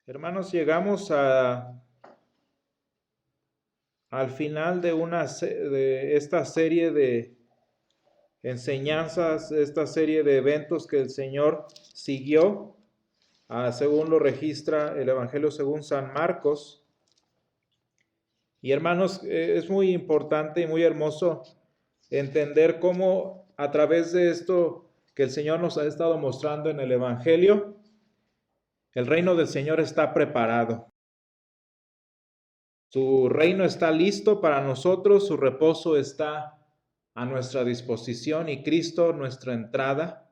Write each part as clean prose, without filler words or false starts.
Hermanos, llegamos al final de esta serie de enseñanzas, esta serie de eventos que el Señor siguió, según lo registra el Evangelio según San Marcos. Y hermanos, es muy importante y muy hermoso entender cómo a través de esto que el Señor nos ha estado mostrando en el Evangelio, el reino del Señor está preparado. Su reino está listo para nosotros, su reposo está a nuestra disposición y Cristo, nuestra entrada,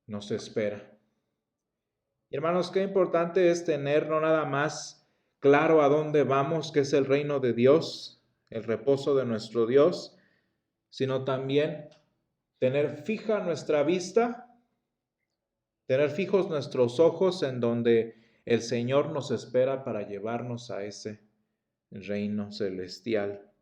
nos espera. Y hermanos, qué importante es tener no nada más claro a dónde vamos, que es el reino de Dios, el reposo de nuestro Dios, sino también tener fija nuestra vista, tener fijos nuestros ojos en donde el Señor nos espera para llevarnos a ese reino celestial.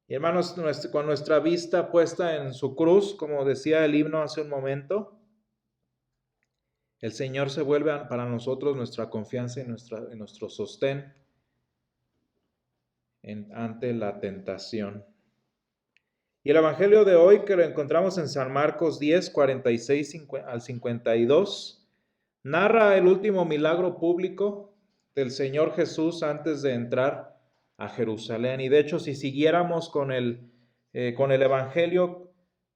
Y hermanos, con nuestra vista puesta en su cruz, como decía el himno hace un momento, el Señor se vuelve para nosotros nuestra confianza y nuestro sostén ante la tentación. Y el Evangelio de hoy, que lo encontramos en San Marcos 10, 46 al 52, narra el último milagro público del Señor Jesús antes de entrar a Jerusalén. Y de hecho, si siguiéramos con el Evangelio,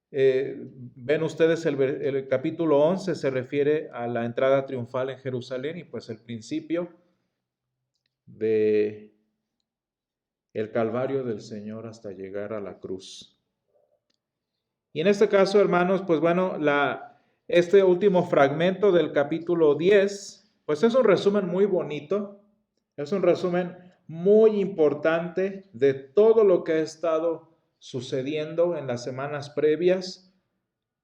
ven ustedes el capítulo 11 se refiere a la entrada triunfal en Jerusalén y pues el principio de el Calvario del Señor hasta llegar a la cruz. Y en este caso, hermanos, pues bueno, este último fragmento del capítulo 10, pues es un resumen muy bonito, es un resumen muy importante de todo lo que ha estado sucediendo en las semanas previas,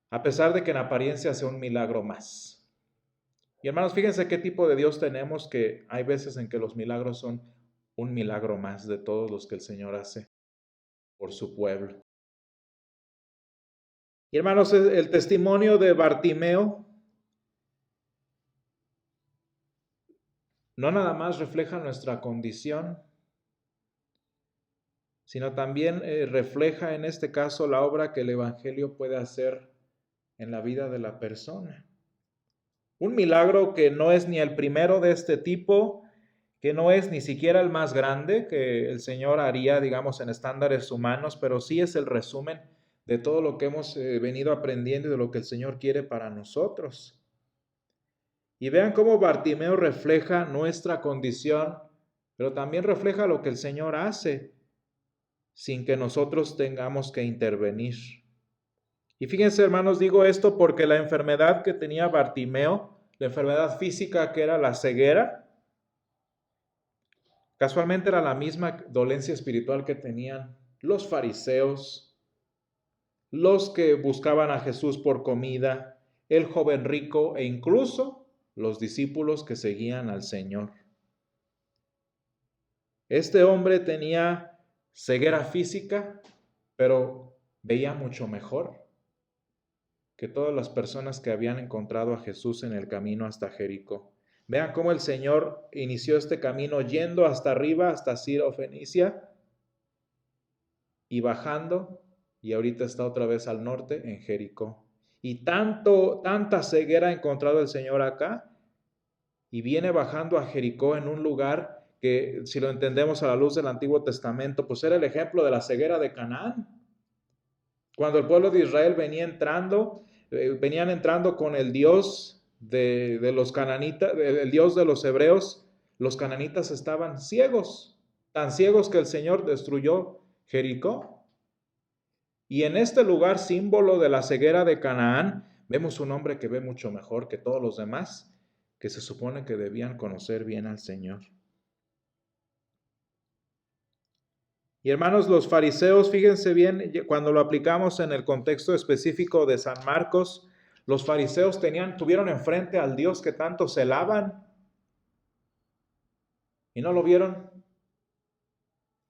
a pesar de que en apariencia sea un milagro más. Y hermanos, fíjense qué tipo de Dios tenemos, que hay veces en que los milagros son un milagro más de todos los que el Señor hace por su pueblo. Y hermanos, el testimonio de Bartimeo no nada más refleja nuestra condición, sino también refleja en este caso la obra que el Evangelio puede hacer en la vida de la persona. Un milagro que no es ni el primero de este tipo, que no es ni siquiera el más grande que el Señor haría, digamos, en estándares humanos, pero sí es el resumen de todo lo que hemos venido aprendiendo y de lo que el Señor quiere para nosotros. Y vean cómo Bartimeo refleja nuestra condición, pero también refleja lo que el Señor hace sin que nosotros tengamos que intervenir. Y fíjense, hermanos, digo esto porque la enfermedad que tenía Bartimeo, la enfermedad física que era la ceguera, casualmente era la misma dolencia espiritual que tenían los fariseos, los que buscaban a Jesús por comida, el joven rico e incluso los discípulos que seguían al Señor. Este hombre tenía ceguera física, pero veía mucho mejor que todas las personas que habían encontrado a Jesús en el camino hasta Jericó. Vean cómo el Señor inició este camino yendo hasta arriba, hasta Ciro Fenicia, y bajando, y ahorita está otra vez al norte en Jericó. Y tanta ceguera ha encontrado el Señor acá, y viene bajando a Jericó en un lugar que, si lo entendemos a la luz del Antiguo Testamento, pues era el ejemplo de la ceguera de Canaán. Cuando el pueblo de Israel venían entrando con el Dios de los cananitas, el Dios de los hebreos, los cananitas estaban ciegos, tan ciegos que el Señor destruyó Jericó. Y en este lugar, símbolo de la ceguera de Canaán, vemos un hombre que ve mucho mejor que todos los demás, que se supone que debían conocer bien al Señor. Y hermanos, los fariseos, fíjense bien, cuando lo aplicamos en el contexto específico de San Marcos, los fariseos tuvieron enfrente al Dios que tanto celaban y no lo vieron.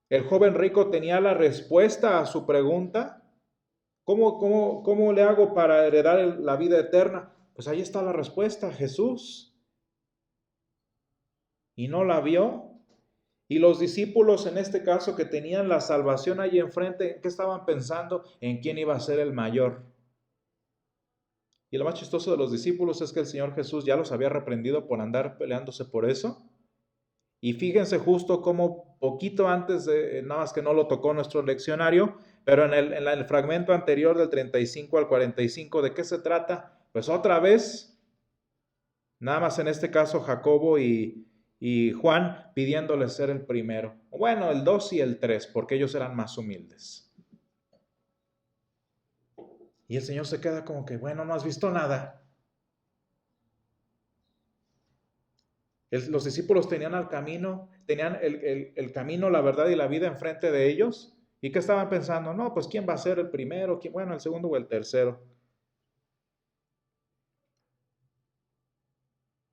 El joven rico tenía la respuesta a su pregunta: ¿Cómo le hago para heredar la vida eterna? Pues ahí está la respuesta, Jesús. Y no la vio. Y los discípulos en este caso que tenían la salvación ahí enfrente, ¿qué estaban pensando? En quién iba a ser el mayor. Y lo más chistoso de los discípulos es que el Señor Jesús ya los había reprendido por andar peleándose por eso. Y fíjense justo como poquito antes de, nada más que no lo tocó nuestro leccionario, pero en el fragmento anterior del 35 al 45, ¿de qué se trata? Pues otra vez, nada más en este caso Jacobo y Juan pidiéndole ser el primero. Bueno, el 2 y el 3, porque ellos eran más humildes. Y el Señor se queda como que, bueno, no has visto nada. Los discípulos tenían el camino, la verdad y la vida enfrente de ellos. ¿Y qué estaban pensando? No, pues ¿quién va a ser el primero? Bueno, el segundo o el tercero.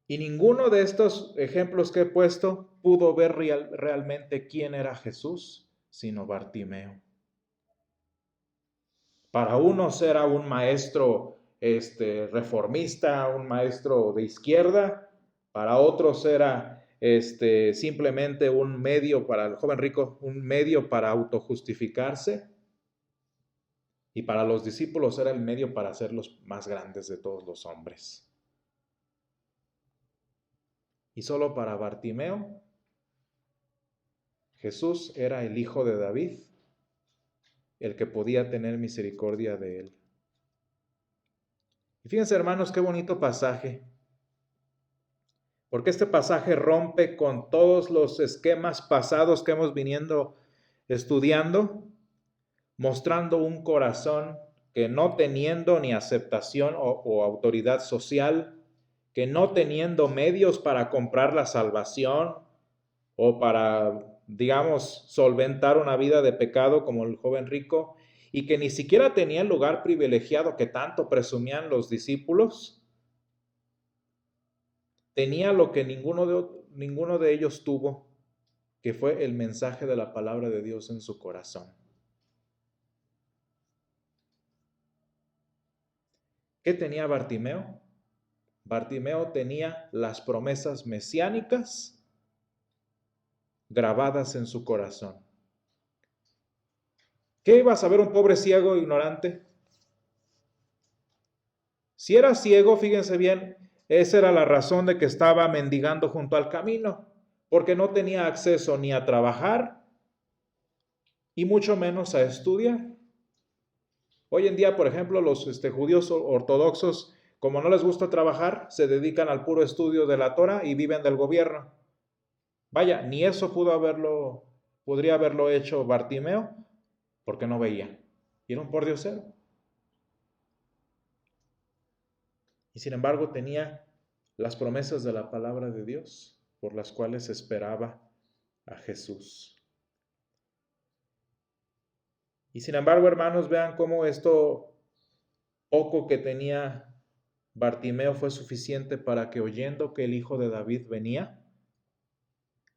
Y ninguno de estos ejemplos que he puesto pudo ver realmente quién era Jesús, sino Bartimeo. Para unos era un maestro reformista, un maestro de izquierda. Para otros era simplemente un medio para el joven rico, un medio para autojustificarse. Y para los discípulos era el medio para ser los más grandes de todos los hombres. Y solo para Bartimeo, Jesús era el hijo de David, el que podía tener misericordia de él. Y fíjense, hermanos, qué bonito pasaje. Porque este pasaje rompe con todos los esquemas pasados que hemos viniendo estudiando, mostrando un corazón que no teniendo ni aceptación o autoridad social, que no teniendo medios para comprar la salvación o para, digamos, solventar una vida de pecado como el joven rico, y que ni siquiera tenía el lugar privilegiado que tanto presumían los discípulos, tenía lo que ninguno de ellos tuvo, que fue el mensaje de la palabra de Dios en su corazón. ¿Qué tenía Bartimeo? Bartimeo tenía las promesas mesiánicas grabadas en su corazón. ¿Qué iba a saber un pobre ciego ignorante? Si era ciego, fíjense bien, esa era la razón de que estaba mendigando junto al camino, porque no tenía acceso ni a trabajar y mucho menos a estudiar. Hoy en día, por ejemplo, los judíos ortodoxos, como no les gusta trabajar, se dedican al puro estudio de la Torah y viven del gobierno. Vaya, ni eso podría haberlo hecho Bartimeo, porque no veía. Y era un pordiosero. Y sin embargo tenía las promesas de la palabra de Dios, por las cuales esperaba a Jesús. Y sin embargo, hermanos, vean cómo esto poco que tenía Bartimeo fue suficiente para que, oyendo que el Hijo de David venía,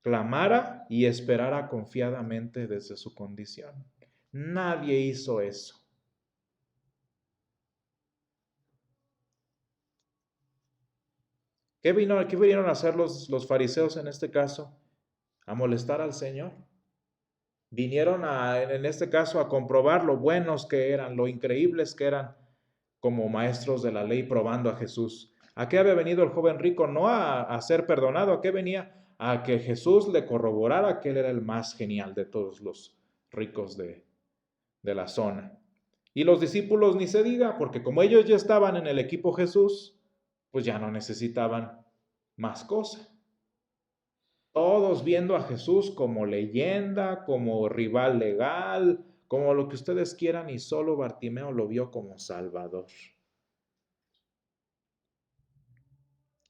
clamara y esperara confiadamente desde su condición. Nadie hizo eso. ¿Qué vinieron a hacer los fariseos en este caso? A molestar al Señor. Vinieron en este caso a comprobar lo buenos que eran, lo increíbles que eran como maestros de la ley probando a Jesús. ¿A qué había venido el joven rico? No a ser perdonado, ¿a qué venía? A que Jesús le corroborara que él era el más genial de todos los ricos de la zona. Y los discípulos ni se diga, porque como ellos ya estaban en el equipo Jesús, pues ya no necesitaban más cosas. Todos viendo a Jesús como leyenda, como rival legal, como lo que ustedes quieran, y solo Bartimeo lo vio como Salvador.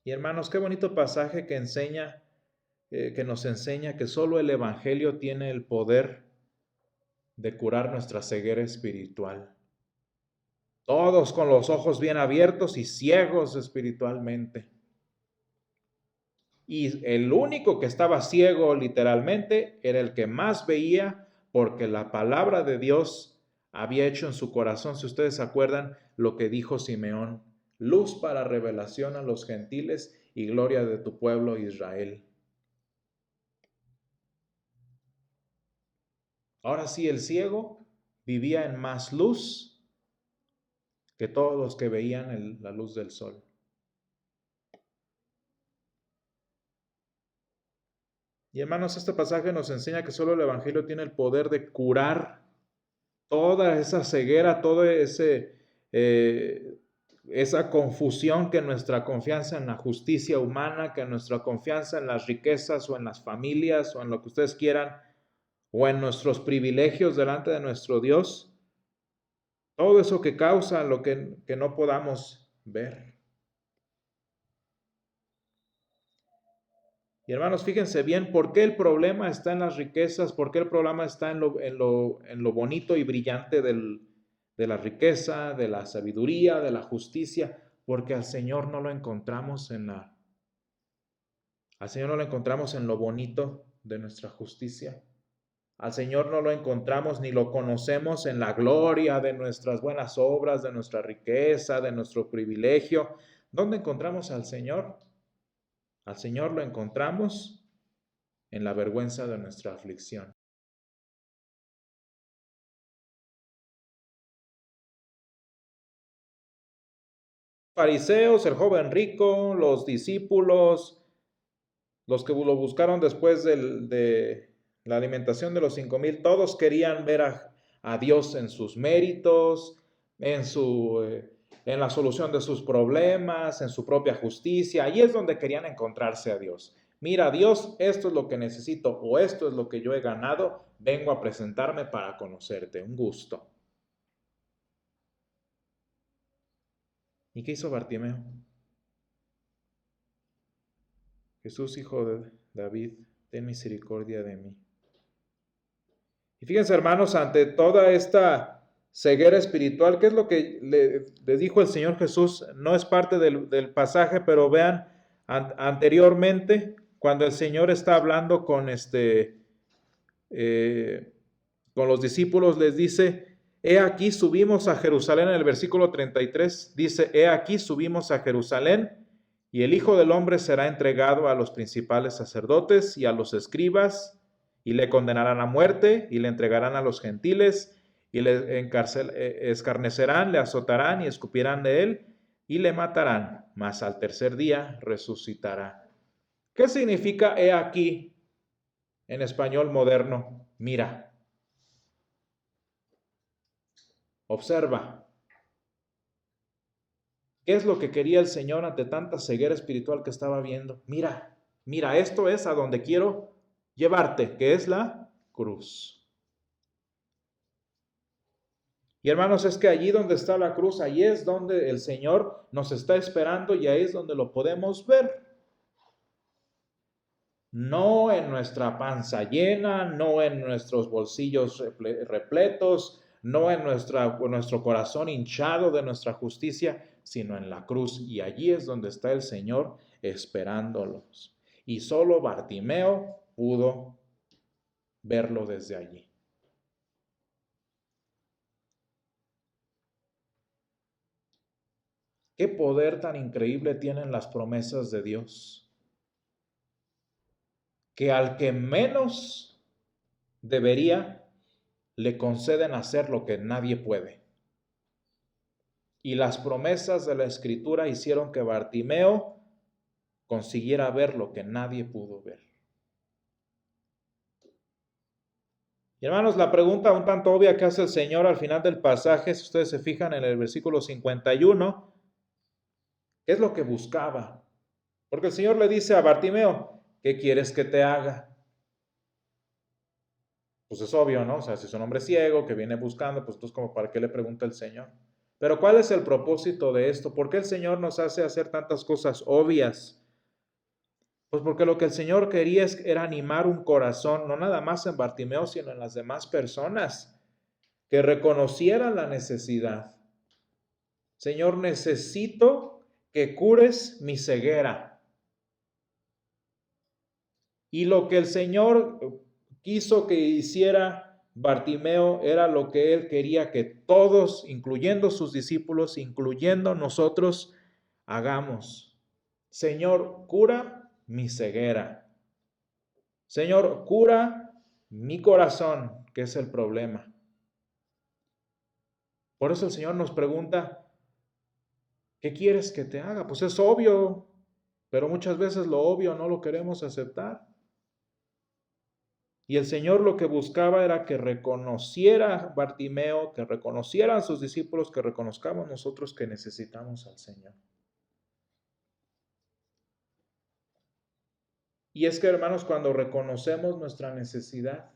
Y hermanos, qué bonito pasaje que nos enseña que solo el Evangelio tiene el poder de curar nuestra ceguera espiritual. Todos con los ojos bien abiertos y ciegos espiritualmente. Y el único que estaba ciego literalmente era el que más veía, porque la palabra de Dios había hecho en su corazón, si ustedes se acuerdan, lo que dijo Simeón: luz para revelación a los gentiles y gloria de tu pueblo Israel. Ahora sí, el ciego vivía en más luz que todos los que veían la luz del sol. Y hermanos, este pasaje nos enseña que solo el Evangelio tiene el poder de curar toda esa ceguera, toda esa confusión que nuestra confianza en la justicia humana, que nuestra confianza en las riquezas o en las familias o en lo que ustedes quieran, o en nuestros privilegios delante de nuestro Dios, todo eso que causa lo que no podamos ver. Y hermanos, fíjense bien, ¿por qué el problema está en las riquezas? ¿Por qué el problema está en lo bonito y brillante de la riqueza, de la sabiduría, de la justicia? Porque al Señor no lo encontramos al Señor no lo encontramos en lo bonito de nuestra justicia. Al Señor no lo encontramos ni lo conocemos en la gloria de nuestras buenas obras, de nuestra riqueza, de nuestro privilegio. ¿Dónde encontramos al Señor? Al Señor lo encontramos en la vergüenza de nuestra aflicción. Fariseos, el joven rico, los discípulos, los que lo buscaron después de la alimentación de los 5,000, todos querían ver a Dios en sus méritos, en la solución de sus problemas, en su propia justicia. Ahí es donde querían encontrarse a Dios. Mira, Dios, esto es lo que necesito o esto es lo que yo he ganado. Vengo a presentarme para conocerte. Un gusto. ¿Y qué hizo Bartimeo? Jesús, hijo de David, ten misericordia de mí. Y fíjense, hermanos, ante toda esta ceguera espiritual, ¿qué es lo que le dijo el Señor Jesús? No es parte del pasaje, pero vean anteriormente, cuando el Señor está hablando con los discípulos, les dice: he aquí subimos a Jerusalén. En el versículo 33 dice: he aquí subimos a Jerusalén, y el Hijo del Hombre será entregado a los principales sacerdotes y a los escribas, y le condenarán a muerte, y le entregarán a los gentiles, y le escarnecerán, le azotarán y escupirán de él, y le matarán, mas al tercer día resucitará. ¿Qué significa he aquí en español moderno? Mira. Observa. ¿Qué es lo que quería el Señor ante tanta ceguera espiritual que estaba viendo? Mira, mira, esto es a donde quiero llevarte, que es la cruz. Y hermanos, es que allí donde está la cruz, allí es donde el Señor nos está esperando y ahí es donde lo podemos ver. No en nuestra panza llena, no en nuestros bolsillos repletos, no en nuestro corazón hinchado de nuestra justicia, sino en la cruz. Y allí es donde está el Señor esperándolos. Y solo Bartimeo pudo verlo desde allí. ¿Qué poder tan increíble tienen las promesas de Dios? Que al que menos debería, le conceden hacer lo que nadie puede. Y las promesas de la Escritura hicieron que Bartimeo consiguiera ver lo que nadie pudo ver. Y hermanos, la pregunta un tanto obvia que hace el Señor al final del pasaje, si ustedes se fijan en el versículo 51, ¿qué es lo que buscaba? Porque el Señor le dice a Bartimeo: ¿qué quieres que te haga? Pues es obvio, ¿no? O sea, si es un hombre ciego que viene buscando, pues entonces como para qué le pregunta el Señor. Pero ¿cuál es el propósito de esto? ¿Por qué el Señor nos hace hacer tantas cosas obvias? Pues porque lo que el Señor quería era animar un corazón, no nada más en Bartimeo, sino en las demás personas, que reconocieran la necesidad. Señor, necesito que cures mi ceguera. Y lo que el Señor quiso que hiciera Bartimeo era lo que él quería que todos, incluyendo sus discípulos, incluyendo nosotros, hagamos. Señor, cura mi ceguera. Señor, cura mi corazón, que es el problema. Por eso el Señor nos pregunta, ¿qué quieres que te haga? Pues es obvio, pero muchas veces lo obvio no lo queremos aceptar. Y el Señor lo que buscaba era que reconociera Bartimeo, que reconocieran sus discípulos, que reconozcamos nosotros que necesitamos al Señor. Y es que, hermanos, cuando reconocemos nuestra necesidad,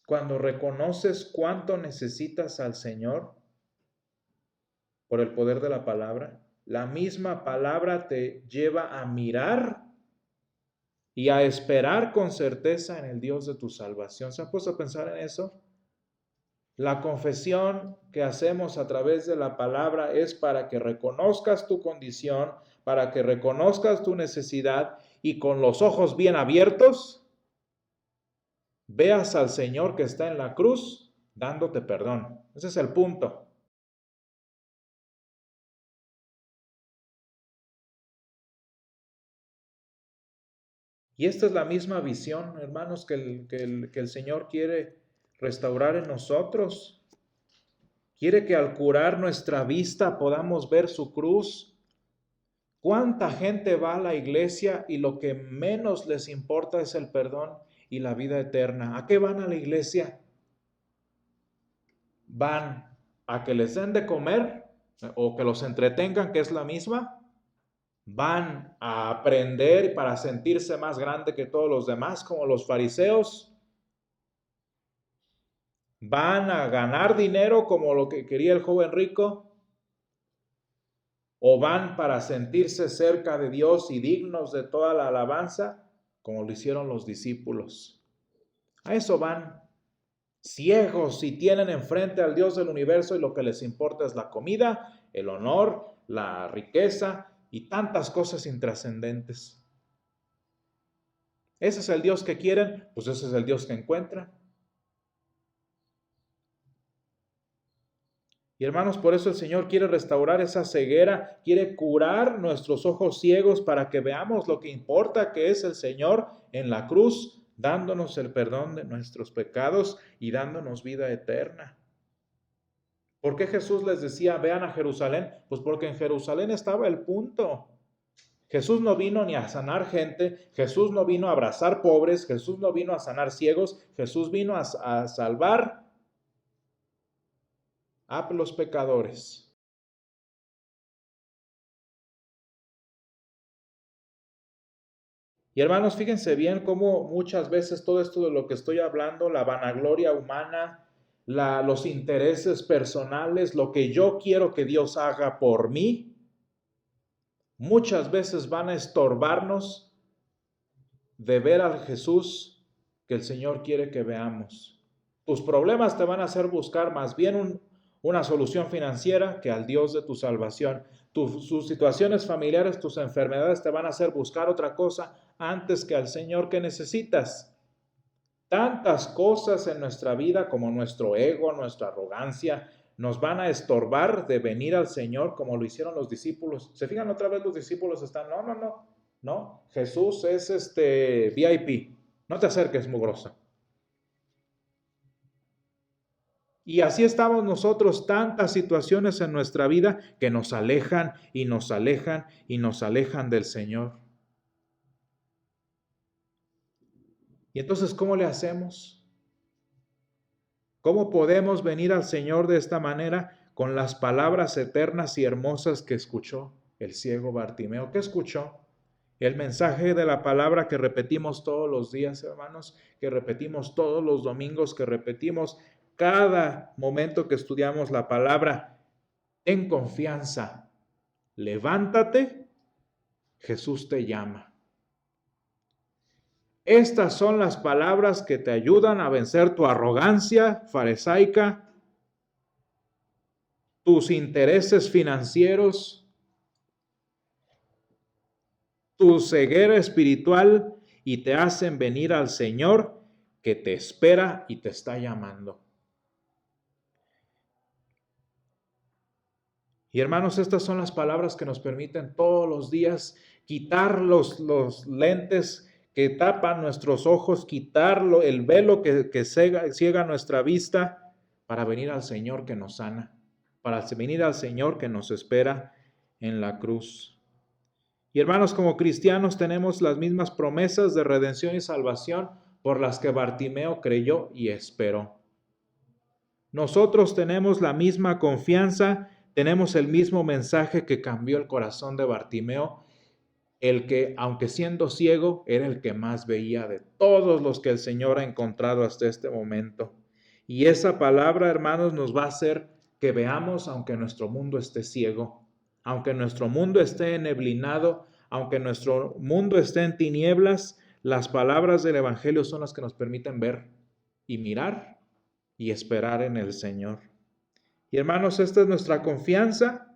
cuando reconoces cuánto necesitas al Señor por el poder de la palabra, la misma palabra te lleva a mirar y a esperar con certeza en el Dios de tu salvación. ¿Se han puesto a pensar en eso? La confesión que hacemos a través de la palabra es para que reconozcas tu condición, para que reconozcas tu necesidad y con los ojos bien abiertos veas al Señor que está en la cruz dándote perdón. Ese es el punto. Y esta es la misma visión, hermanos, que el Señor quiere restaurar en nosotros. Quiere que al curar nuestra vista podamos ver su cruz. ¿Cuánta gente va a la iglesia y lo que menos les importa es el perdón y la vida eterna? ¿A qué van a la iglesia? Van a que les den de comer o que los entretengan, que es la misma. Van a aprender para sentirse más grande que todos los demás, como los fariseos. Van a ganar dinero como lo que quería el joven rico. O van para sentirse cerca de Dios y dignos de toda la alabanza, como lo hicieron los discípulos. A eso van, ciegos, y tienen enfrente al Dios del universo y lo que les importa es la comida, el honor, la riqueza y tantas cosas intrascendentes. ¿Ese es el Dios que quieren? Pues ese es el Dios que encuentran. Y hermanos, por eso el Señor quiere restaurar esa ceguera, quiere curar nuestros ojos ciegos para que veamos lo que importa, que es el Señor en la cruz, dándonos el perdón de nuestros pecados y dándonos vida eterna. ¿Por qué Jesús les decía, vean a Jerusalén? Pues porque en Jerusalén estaba el punto. Jesús no vino ni a sanar gente, Jesús no vino a abrazar pobres, Jesús no vino a sanar ciegos, Jesús vino a salvar a los pecadores. Y hermanos, fíjense bien cómo muchas veces todo esto de lo que estoy hablando, la vanagloria humana, los intereses personales, lo que yo quiero que Dios haga por mí, muchas veces van a estorbarnos de ver al Jesús que el Señor quiere que veamos. Tus problemas te van a hacer buscar más bien una solución financiera que al Dios de tu salvación. Sus situaciones familiares, tus enfermedades te van a hacer buscar otra cosa antes que al Señor que necesitas. Tantas cosas en nuestra vida como nuestro ego, nuestra arrogancia, nos van a estorbar de venir al Señor como lo hicieron los discípulos. ¿Se fijan otra vez los discípulos están? No. Jesús es VIP. No te acerques, mugrosa. Y así estamos nosotros, tantas situaciones en nuestra vida que nos alejan y nos alejan y nos alejan del Señor. Y entonces, ¿cómo le hacemos? ¿Cómo podemos venir al Señor de esta manera con las palabras eternas y hermosas que escuchó el ciego Bartimeo? ¿Qué escuchó? El mensaje de la palabra que repetimos todos los días, hermanos, que repetimos todos los domingos, que repetimos cada momento que estudiamos la palabra. Ten confianza, levántate, Jesús te llama. Estas son las palabras que te ayudan a vencer tu arrogancia farisaica, tus intereses financieros, tu ceguera espiritual y te hacen venir al Señor que te espera y te está llamando. Y hermanos, estas son las palabras que nos permiten todos los días quitar los lentes que tapan nuestros ojos, quitar el velo que ciega nuestra vista para venir al Señor que nos sana, para venir al Señor que nos espera en la cruz. Y hermanos, como cristianos tenemos las mismas promesas de redención y salvación por las que Bartimeo creyó y esperó. Nosotros tenemos la misma confianza, tenemos el mismo mensaje que cambió el corazón de Bartimeo, el que, aunque siendo ciego, era el que más veía de todos los que el Señor ha encontrado hasta este momento. Y esa palabra, hermanos, nos va a hacer que veamos aunque nuestro mundo esté ciego, aunque nuestro mundo esté enneblinado, aunque nuestro mundo esté en tinieblas, las palabras del Evangelio son las que nos permiten ver y mirar y esperar en el Señor. Y hermanos, esta es nuestra confianza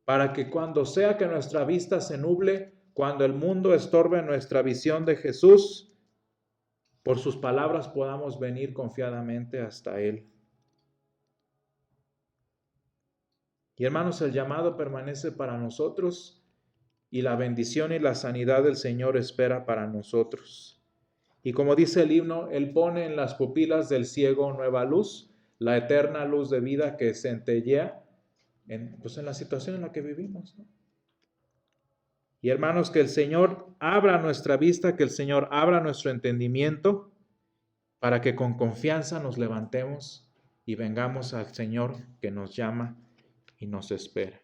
para que cuando sea que nuestra vista se nuble, cuando el mundo estorbe nuestra visión de Jesús, por sus palabras podamos venir confiadamente hasta Él. Y hermanos, el llamado permanece para nosotros y la bendición y la sanidad del Señor espera para nosotros. Y como dice el himno, Él pone en las pupilas del ciego nueva luz, la eterna luz de vida que centellea en la situación en la que vivimos, ¿no? Y hermanos, que el Señor abra nuestra vista, que el Señor abra nuestro entendimiento para que con confianza nos levantemos y vengamos al Señor que nos llama y nos espera.